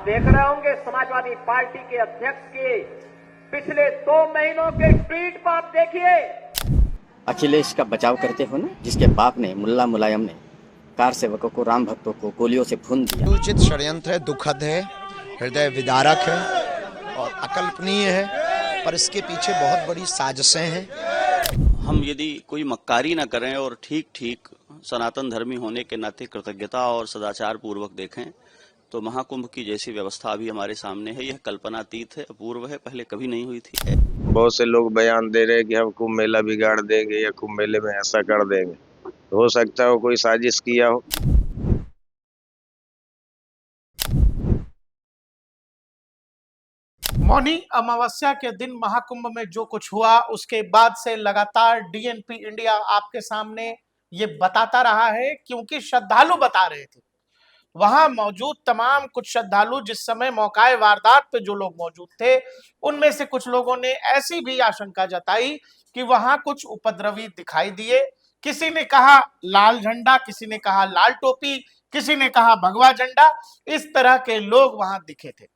देख रहे होंगे समाजवादी पार्टी के अध्यक्ष के पिछले 2 महीनों के ट्वीट पर आप देखिए। अखिलेश का बचाव करते हो ना, जिसके बाप ने मुल्ला मुलायम ने कार सेवकों को, राम भक्तों को गोलियों से भून दिया। उचित षड्यंत्र है, दुखद है, हृदय विदारक है और अकल्पनीय है, पर इसके पीछे बहुत बड़ी साजिशें हैं। हम यदि कोई मक्कारी न करें और ठीक ठीक सनातन धर्मी होने के नाते कृतज्ञता और सदाचार पूर्वक देखें तो महाकुंभ की जैसी व्यवस्था अभी हमारे सामने है, यह कल्पनातीत है, अपूर्व है, पहले कभी नहीं हुई थी। बहुत से लोग बयान दे रहे हैं कि हम कुंभ मेला बिगाड़ देंगे या कुंभ मेले में ऐसा कर देंगे। हो सकता है कोई साजिश किया हो। मौनी अमावस्या के दिन महाकुंभ में जो कुछ हुआ उसके बाद से लगातार डीएनपी इंडिया आपके सामने ये बताता रहा है, क्योंकि श्रद्धालु बता रहे थे, वहां मौजूद तमाम कुछ श्रद्धालु, जिस समय मौकाए वारदात पे जो लोग मौजूद थे उनमें से कुछ लोगों ने ऐसी भी आशंका जताई कि वहां कुछ उपद्रवी दिखाई दिए। किसी ने कहा लाल झंडा, किसी ने कहा लाल टोपी, किसी ने कहा भगवा झंडा, इस तरह के लोग वहां दिखे थे।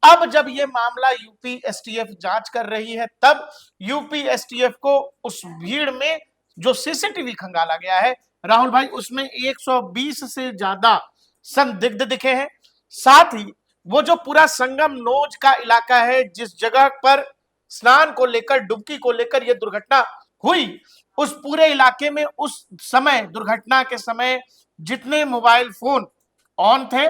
अब जब ये मामला यूपी एसटीएफ जांच कर रही है, तब यूपी एसटीएफ को उस भीड़ में जो सीसीटीवी खंगाला गया है राहुल भाई, उसमें 120 से ज्यादा संदिग्ध दिखे हैं। साथ ही वो जो पूरा संगम नोज का इलाका है, जिस जगह पर स्नान को लेकर, डुबकी को लेकर यह दुर्घटना हुई, उस पूरे इलाके में उस समय, दुर्घटना के समय, जितने मोबाइल फोन ऑन थे,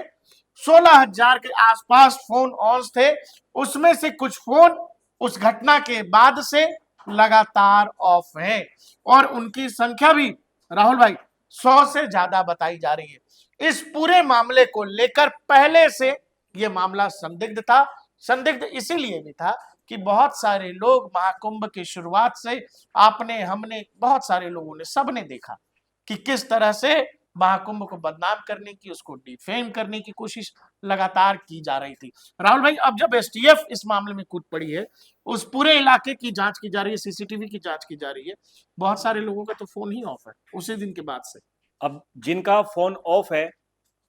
16,000 के आसपास फोन ऑन थे, उसमें से कुछ फोन उस घटना के बाद से लगातार ऑफ हैं और उनकी संख्या भी राहुल भाई 100 से ज्यादा बताई जा रही है। इस पूरे मामले को लेकर पहले से यह मामला संदिग्ध था। संदिग्ध इसीलिए भी था कि बहुत सारे लोग महाकुंभ की शुरुआत से आपने, हमने, बहुत सारे लोगों ने, सबने देखा कि किस तरह से महाकुंभ को बदनाम करने की, उसको डिफेम करने की कोशिश लगातार की जा रही थी। राहुल भाई, अब जब एसटीएफ इस मामले में कूद पड़ी है, उस पूरे इलाके की जांच की जा रही है, सीसीटीवी की जांच की जा रही है, बहुत सारे लोगों का तो फोन ही ऑफ है उसी दिन के बाद से। अब जिनका फोन ऑफ है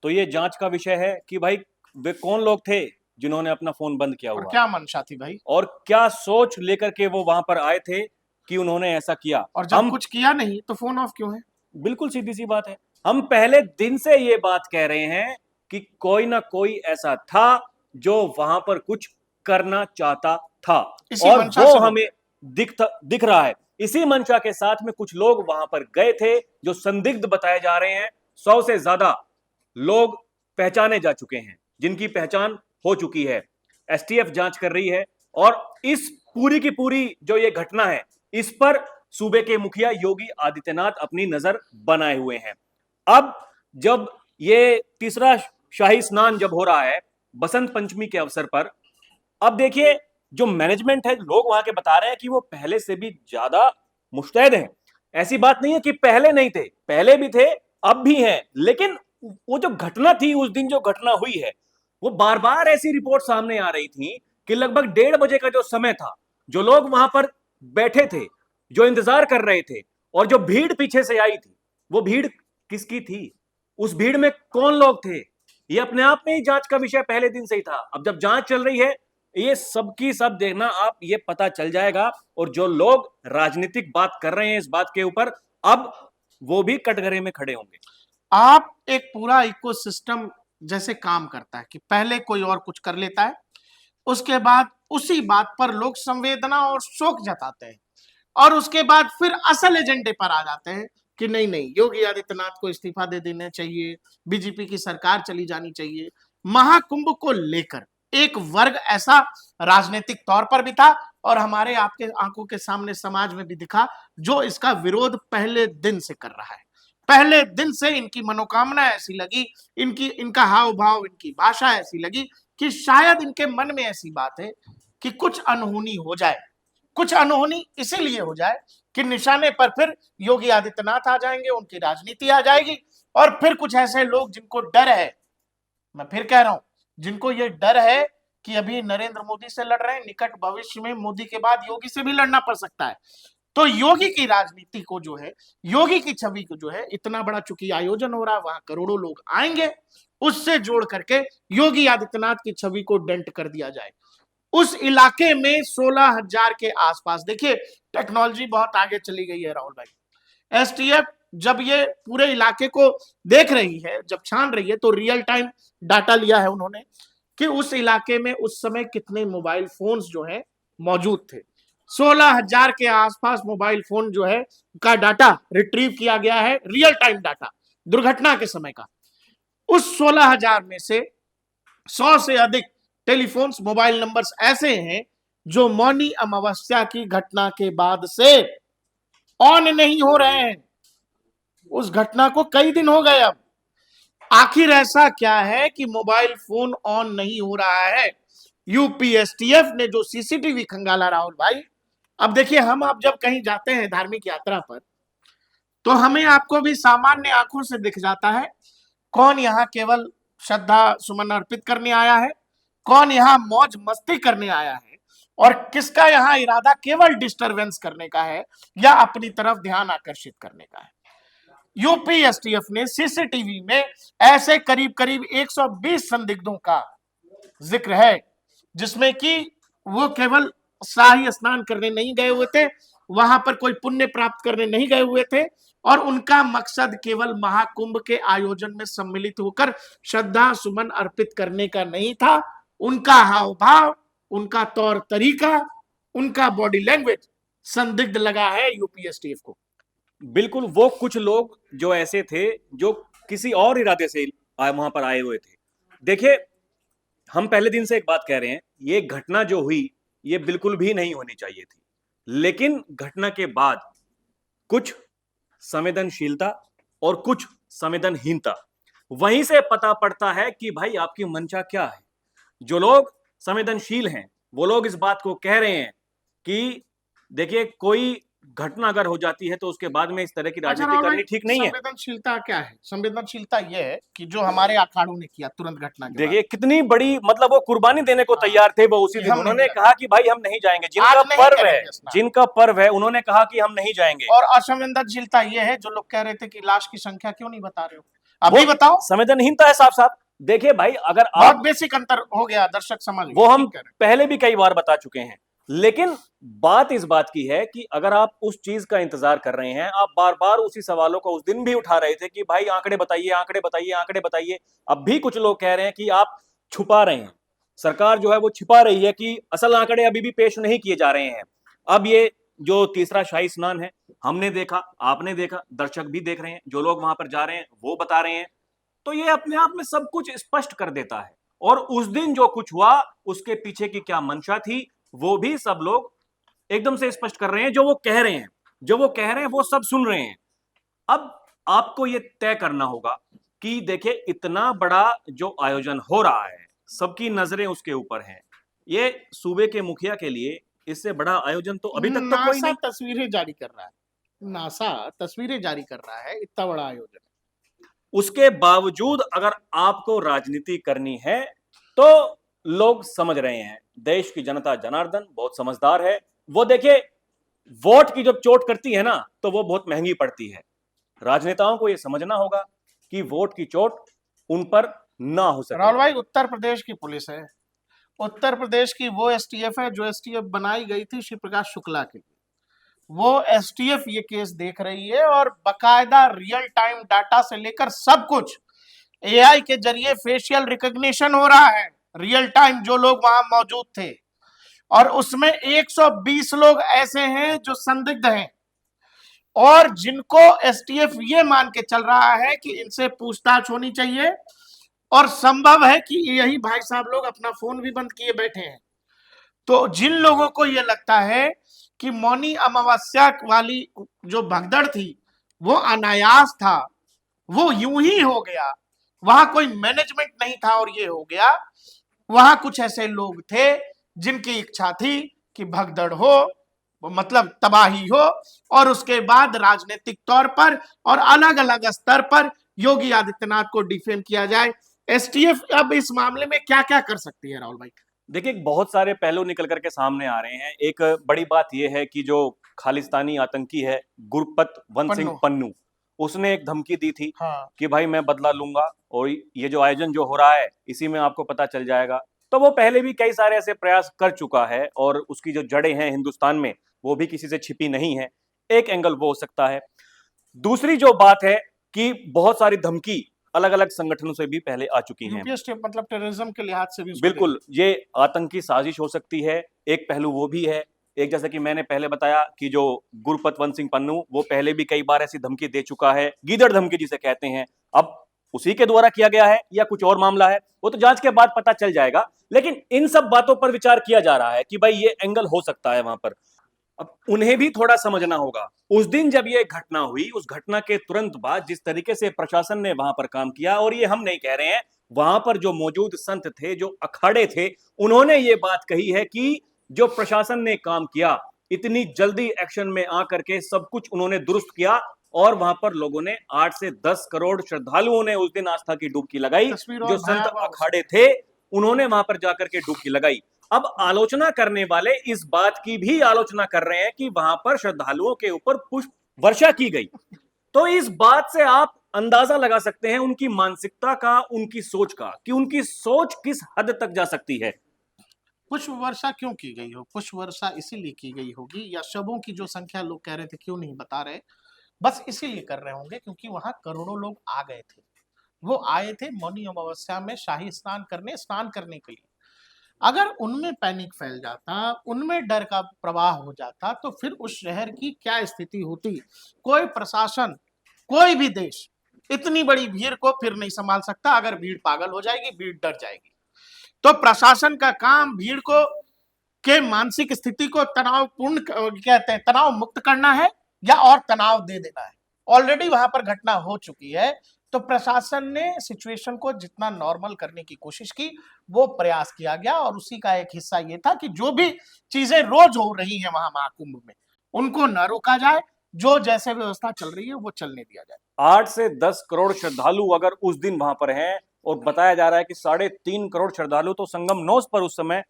तो ये जांच का विषय है कि भाई वे कौन लोग थे जिन्होंने अपना फोन बंद किया हुआ, क्या मंशा थी भाई, और क्या सोच लेकर के वो वहां पर आए थे कि उन्होंने ऐसा किया। और जब कुछ किया नहीं तो फोन ऑफ क्यों है? बिल्कुल सीधी सी बात है। हम पहले दिन से ये बात कह रहे हैं कि कोई ना कोई ऐसा था जो वहां पर कुछ करना चाहता था और वो हमें दिख रहा है। इसी मंशा के साथ में कुछ लोग वहां पर गए थे जो संदिग्ध बताए जा रहे हैं। 100 से ज्यादा लोग पहचाने जा चुके हैं, जिनकी पहचान हो चुकी है। एसटीएफ जांच कर रही है और इस पूरी की पूरी जो ये घटना है, इस पर सूबे के मुखिया योगी आदित्यनाथ अपनी नजर बनाए हुए हैं। अब जब ये तीसरा शाही स्नान जब हो रहा है बसंत पंचमी के अवसर पर, अब देखिए जो मैनेजमेंट है, लोग वहां के बता रहे हैं कि वो पहले से भी ज्यादा मुस्तैद हैं। ऐसी बात नहीं है कि पहले नहीं थे, पहले भी थे, अब भी हैं, लेकिन वो जो घटना थी उस दिन, जो घटना हुई है, वो बार बार ऐसी रिपोर्ट सामने आ रही थी कि लगभग 1:30 बजे का जो समय था, जो लोग वहां पर बैठे थे, जो इंतजार कर रहे थे, और जो भीड़ पीछे से आई थी, वो भीड़ किसकी थी, उस भीड़ में कौन लोग थे, ये अपने आप में ही जांच का विषय पहले दिन से ही था। अब जब जांच चल रही है, ये सबकी सब देखना आप, ये पता चल जाएगा। और जो लोग राजनीतिक बात कर रहे हैं इस बात के ऊपर, अब वो भी कटघरे में खड़े होंगे। आप एक पूरा इकोसिस्टम जैसे काम करता है कि पहले कोई और कुछ कर लेता है, उसके बाद उसी बात पर लोग संवेदना और शोक जताते हैं, और उसके बाद फिर असल एजेंडे पर आ जाते हैं कि नहीं नहीं, योगी आदित्यनाथ को इस्तीफा दे देना चाहिए, बीजेपी की सरकार चली जानी चाहिए। महाकुंभ को लेकर एक वर्ग ऐसा राजनीतिक तौर पर भी था और हमारे आपके आंखों के सामने समाज में भी दिखा, जो इसका विरोध पहले दिन से कर रहा है। पहले दिन से इनकी मनोकामना ऐसी लगी, इनका हाव भाव, इनकी भाषा ऐसी लगी कि शायद इनके मन में ऐसी बात है कि कुछ अनहोनी हो जाए। कुछ अनहोनी इसीलिए हो जाए कि निशाने पर फिर योगी आदित्यनाथ आ जाएंगे, उनकी राजनीति आ जाएगी, और फिर कुछ ऐसे लोग जिनको डर है, मैं फिर कह रहा हूं, जिनको ये डर है कि अभी नरेंद्र मोदी से लड़ रहे हैं, निकट भविष्य में मोदी के बाद योगी से भी लड़ना पड़ सकता है, तो योगी की राजनीति को जो है, योगी की छवि को जो है, इतना बड़ा चूंकि आयोजन हो रहा है, वहां करोड़ों लोग आएंगे, उससे जोड़ करके योगी आदित्यनाथ की छवि को डेंट कर दिया जाए। उस इलाके में 16,000 के आसपास, देखिए टेक्नोलॉजी बहुत आगे चली गई है राहुल भाई। एसटीएफ जब ये पूरे इलाके को देख रही है, जब छान रही है, तो रियल टाइम डाटा लिया है उन्होंने कि उस इलाके में उस समय कितने मोबाइल फोन्स जो है मौजूद थे। 16,000 के आसपास मोबाइल फोन जो है का डाटा रिट्रीव किया गया है, रियल टाइम डाटा दुर्घटना के समय का। उस 16,000 में से 100 से अधिक टेलीफोन्स, मोबाइल नंबर्स ऐसे हैं जो मौनी अमावस्या की घटना के बाद से ऑन नहीं हो रहे हैं। उस घटना को कई दिन हो गए। अब आखिर ऐसा क्या है कि मोबाइल फोन ऑन नहीं हो रहा है? यूपीएसटीएफ ने जो सीसीटीवी खंगाला राहुल भाई, अब देखिए हम आप जब कहीं जाते हैं धार्मिक यात्रा पर, तो हमें आपको भी सामान्य आंखों से दिख जाता है कौन यहाँ केवल श्रद्धा सुमन अर्पित करने आया है, कौन यहाँ मौज मस्ती करने आया है, और किसका यहाँ इरादा केवल डिस्टरबेंस करने का है या अपनी तरफ ध्यान आकर्षित करने का है। यूपीएसटीएफ ने सीसीटीवी में ऐसे करीब करीब 120 संदिग्धों का जिक्र है, जिसमें कि वो केवल शाही स्नान करने नहीं गए हुए थे, वहां पर कोई पुण्य प्राप्त करने नहीं गए हुए थे, और उनका मकसद केवल महाकुंभ के आयोजन में सम्मिलित होकर श्रद्धा सुमन अर्पित करने का नहीं था। उनका हाव भाव, उनका तौर तरीका, उनका बॉडी लैंग्वेज संदिग्ध लगा है यूपीएसटीएफ को। बिल्कुल, वो कुछ लोग जो ऐसे थे जो किसी और इरादे से वहां पर आए हुए थे। देखिए, हम पहले दिन से एक बात कह रहे हैं, ये घटना जो हुई ये बिल्कुल भी नहीं होनी चाहिए थी, लेकिन घटना के बाद कुछ संवेदनशीलता और कुछ संवेदनहीनता, वहीं से पता पड़ता है कि भाई आपकी मंशा क्या है। जो लोग संवेदनशील हैं वो लोग इस बात को कह रहे हैं कि देखिए, कोई घटना अगर हो जाती है तो उसके बाद में इस तरह की राजनीति करनी ठीक नहीं है। संवेदनशीलता क्या है? संवेदनशीलता यह है कि जो हमारे अखाड़ों ने किया तुरंत घटना के देखिए कितनी बड़ी, मतलब वो कुर्बानी देने को तैयार थे। वो उसी दिन उन्होंने कहा कि भाई हम नहीं जाएंगे, जिनका पर्व है उन्होंने कहा कि हम नहीं जाएंगे। और असंवेदनशीलता ये है जो लोग कह रहे थे कि लाश की संख्या क्यों नहीं बता रहे हो, अभी बताओ। संवेदनहीनता है साफ साफ। देखिए भाई, अगर बहुत बेसिक अंतर हो गया, दर्शक समझ, वो हम पहले भी कई बार बता चुके हैं, लेकिन बात इस बात की है कि अगर आप उस चीज का इंतजार कर रहे हैं, आप बार बार उसी सवालों को उस दिन भी उठा रहे थे कि भाई आंकड़े बताइए, आंकड़े बताइए, आंकड़े बताइए। अब भी कुछ लोग कह रहे हैं कि आप छुपा रहे हैं, सरकार जो है वो छिपा रही है कि असल आंकड़े अभी भी पेश नहीं किए जा रहे हैं। अब ये जो तीसरा शाही स्नान है, हमने देखा, आपने देखा, दर्शक भी देख रहे हैं, जो लोग वहां पर जा रहे हैं वो बता रहे हैं, तो ये अपने आप में सब कुछ स्पष्ट कर देता है। और उस दिन जो कुछ हुआ उसके पीछे की क्या मंशा थी वो भी सब लोग एकदम से स्पष्ट कर रहे हैं। जो वो कह रहे हैं वो सब सुन रहे हैं। अब आपको ये तय करना होगा कि देखिए, इतना बड़ा जो आयोजन हो रहा है, सबकी नजरें उसके ऊपर हैं। ये सूबे के मुखिया के लिए इससे बड़ा आयोजन तो अभी तक तो कोई नहीं। तस्वीरें जारी कर रहा है, नासा तस्वीरें जारी कर रहा है, इतना बड़ा आयोजन। उसके बावजूद अगर आपको राजनीति करनी है तो लोग समझ रहे हैं, देश की जनता जनार्दन बहुत समझदार है। वो देखिए, वोट की जब चोट करती है ना तो वो बहुत महंगी पड़ती है। राजनेताओं को ये समझना होगा कि वोट की चोट उन पर ना हो सके। राहुल भाई, उत्तर प्रदेश की पुलिस है, उत्तर प्रदेश की वो एसटीएफ है जो एसटीएफ बनाई गई थी श्री प्रकाश शुक्ला के लिए। वो एसटीएफ ये केस देख रही है और बकायदा रियल टाइम डाटा से लेकर सब कुछ एआई के जरिए फेशियल रिकॉग्निशन हो रहा है, रियल टाइम जो लोग वहां मौजूद थे। और उसमें 120 लोग ऐसे हैं जो संदिग्ध हैं और जिनको एसटीएफ ये मान के चल रहा है कि इनसे पूछताछ होनी चाहिए, और संभव है कि यही भाई साहब लोग अपना फोन भी बंद किए बैठे हैं। तो जिन लोगों को ये लगता है कि मौनी अमावस्या वाली जो भगदड़ थी वो अनायास था, वो यूं ही हो गया, वहां कोई मैनेजमेंट नहीं था और ये हो गया, वहां कुछ ऐसे लोग थे जिनकी इच्छा थी कि भगदड़ हो, मतलब तबाही हो, और उसके बाद राजनीतिक तौर पर और अलग अलग स्तर पर योगी आदित्यनाथ को डिफेम किया जाए। एसटीएफ अब इस मामले में क्या क्या कर सकती है राहुल भाई? देखिए, बहुत सारे पहलू निकल करके सामने आ रहे हैं। एक बड़ी बात यह है कि जो खालिस्तानी आतंकी है गुरपतवंत सिंह पन्नू, उसने एक धमकी दी थी कि भाई मैं बदला लूंगा और ये जो आयोजन जो हो रहा है इसी में आपको पता चल जाएगा। तो वो पहले भी कई सारे ऐसे प्रयास कर चुका है और उसकी जो जड़ें हैं हिंदुस्तान में वो भी किसी से छिपी नहीं है। एक एंगल वो हो सकता है। दूसरी जो बात है कि बहुत सारी धमकी अलग अलग संगठनों से भी पहले आ चुकी हैं, मतलब टेररिज्म के लिहाज से भी बिल्कुल ये आतंकी साजिश हो सकती है, एक पहलू वो भी है। एक जैसे कि मैंने पहले बताया कि जो गुरपतवंत सिंह पन्नू वो पहले भी कई बार ऐसी धमकी दे चुका है, गीदड़ धमकी जिसे कहते हैं। अब उसी के द्वारा किया गया है या कुछ और मामला है वो तो जांच के बाद पता चल जाएगा, लेकिन इन सब बातों पर विचार किया जा रहा है कि भाई ये एंगल हो सकता है वहां पर। अब उन्हें भी थोड़ा समझना होगा, उस दिन जब ये घटना हुई उस घटना के तुरंत बाद जिस तरीके से प्रशासन ने वहां पर काम किया, और ये हम नहीं कह रहे हैं, वहां पर जो मौजूद संत थे, जो अखाड़े थे, उन्होंने ये बात कही है कि जो प्रशासन ने काम किया इतनी जल्दी एक्शन में आकर के सब कुछ उन्होंने दुरुस्त किया और वहां पर लोगों ने 8 से 10 करोड़ श्रद्धालुओं ने उस दिन आस्था की डुबकी लगाई। जो संत अखाड़े थे उन्होंने वहां पर जाकर के डुबकी लगाई। अब आलोचना करने वाले इस बात की भी आलोचना कर रहे हैं कि वहां पर श्रद्धालुओं के ऊपर पुष्प वर्षा की गई। तो इस बात से आप अंदाजा लगा सकते हैं उनकी मानसिकता का, उनकी सोच का, कि उनकी सोच किस हद तक जा सकती है। पुष्प वर्षा क्यों की गई हो? पुष्प वर्षा इसीलिए की गई होगी, या शवों की जो संख्या लोग कह रहे थे क्यों नहीं बता रहे, बस इसीलिए कर रहे होंगे क्योंकि वहां करोड़ों लोग आ गए थे। वो आए थे मौनी अमावस्या में शाही स्नान करने के लिए। अगर उनमें पैनिक फैल जाता, उनमें डर का प्रवाह हो जाता, तो फिर उस शहर की क्या स्थिति होती। कोई प्रशासन, कोई भी देश इतनी बड़ी भीड़ को फिर नहीं संभाल सकता। अगर भीड़ पागल हो जाएगी, भीड़ डर जाएगी, तो प्रशासन का काम भीड़ को के मानसिक स्थिति को तनावपूर्ण कहते हैं, तनाव मुक्त करना है या और तनाव दे देना है। ऑलरेडी वहां पर घटना हो चुकी है, तो प्रशासन ने सिचुएशन को जितना नॉर्मल करने की कोशिश की वो प्रयास किया गया, और उसी का एक हिस्सा ये था कि जो भी चीजें रोज हो रही हैं वहां महाकुंभ में उनको न रोका जाए, जो जैसे व्यवस्था चल रही है वो चलने दिया जाए। 8 से 10 करोड़ श्रद्धालु अगर उस दिन वहां पर हैं, और बताया जा रहा है कि 3.5 करोड़ श्रद्धालु तो संगम नौस पर उस समय।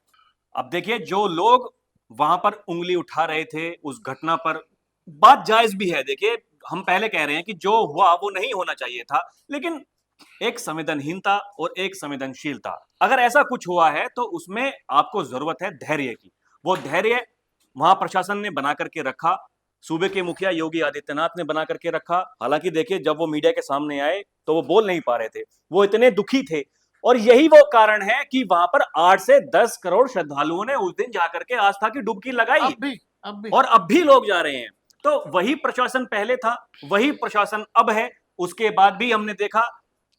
अब देखिए जो लोग वहां पर उंगली उठा रहे थे उस घटना पर, बात जायज भी है। देखिए हम पहले कह रहे हैं कि जो हुआ वो नहीं होना चाहिए था, लेकिन एक संवेदनहीनता और एक संवेदनशीलता, अगर ऐसा कुछ हुआ है तो उसमें आपको जरूरत है धैर्य की। वो धैर्य वहां प्रशासन ने बना करके रखा, सूबे के मुखिया योगी आदित्यनाथ ने बना करके रखा। हालांकि देखिए जब वो मीडिया के सामने आए तो वो बोल नहीं पा रहे थे, वो इतने दुखी थे, और यही वो कारण है कि वहां पर 8 से 10 करोड़ श्रद्धालुओं ने उस दिन जाकर के आस्था की डुबकी लगाई। अब भी। और अब भी लोग जा रहे हैं। तो वही प्रशासन पहले था, वही प्रशासन अब है। उसके बाद भी हमने देखा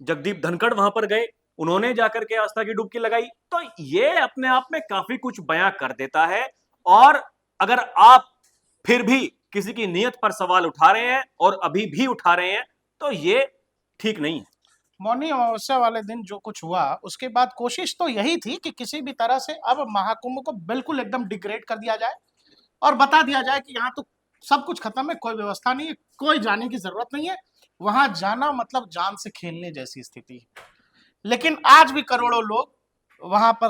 जगदीप धनखड़ वहां पर गए, उन्होंने जाकर के आस्था की डुबकी लगाई। तो ये अपने आप में काफी कुछ बयां कर देता है। और अगर आप फिर भी किसी की नीयत पर सवाल उठा रहे हैं और अभी भी उठा रहे हैं तो ये ठीक नहीं है। मौनी अमावस्या वाले दिन जो कुछ हुआ उसके बाद कोशिश तो यही थी कि किसी भी तरह से अब महाकुंभ को बिल्कुल एकदम डिग्रेड कर दिया जाए और बता दिया जाए कि यहाँ तो सब कुछ खत्म है, कोई व्यवस्था नहीं है, कोई जाने की जरूरत नहीं है, वहां जाना मतलब जान से खेलने जैसी स्थिति है। लेकिन आज भी करोड़ों लोग वहां पर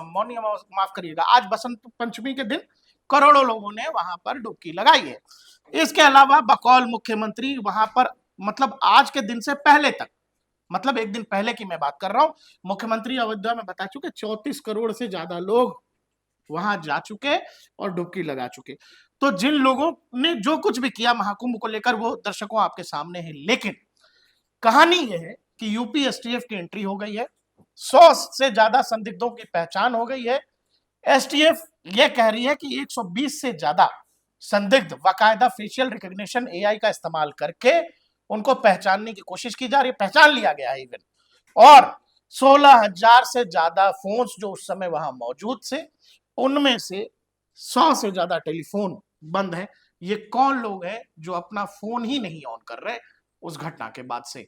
मौनी अमावस्या, माफ करिएगा, आज बसंत पंचमी के दिन करोड़ों लोगों ने वहां पर डुबकी लगाई है। इसके अलावा बकौल मुख्यमंत्री वहां पर, मतलब आज के दिन से पहले तक, मतलब एक दिन पहले की मैं बात कर रहा हूं, मुख्यमंत्री अयोध्या में बता चुके 34 करोड़ से ज्यादा लोग वहां जा चुके और डुबकी लगा चुके। तो जिन लोगों ने जो कुछ भी किया महाकुंभ को लेकर वो दर्शकों आपके सामने है। लेकिन कहानी यह है कि यूपी एसटीएफ की एंट्री हो गई है, 100 से ज्यादा संदिग्धों की पहचान हो गई है। एसटीएफ यह कह रही है कि 120 से ज्यादा संदिग्ध बाकायदा फेशियल रिकॉग्निशन एआई का इस्तेमाल करके उनको पहचानने की कोशिश की जा रही है, पहचान लिया गया है इवन। और 16,000 से ज्यादा फोन्स जो उस समय वहां मौजूद थे, उनमें से 100 से ज्यादा टेलीफोन बंद है। ये कौन लोग हैं जो अपना फोन ही नहीं ऑन कर रहे उस घटना के बाद से?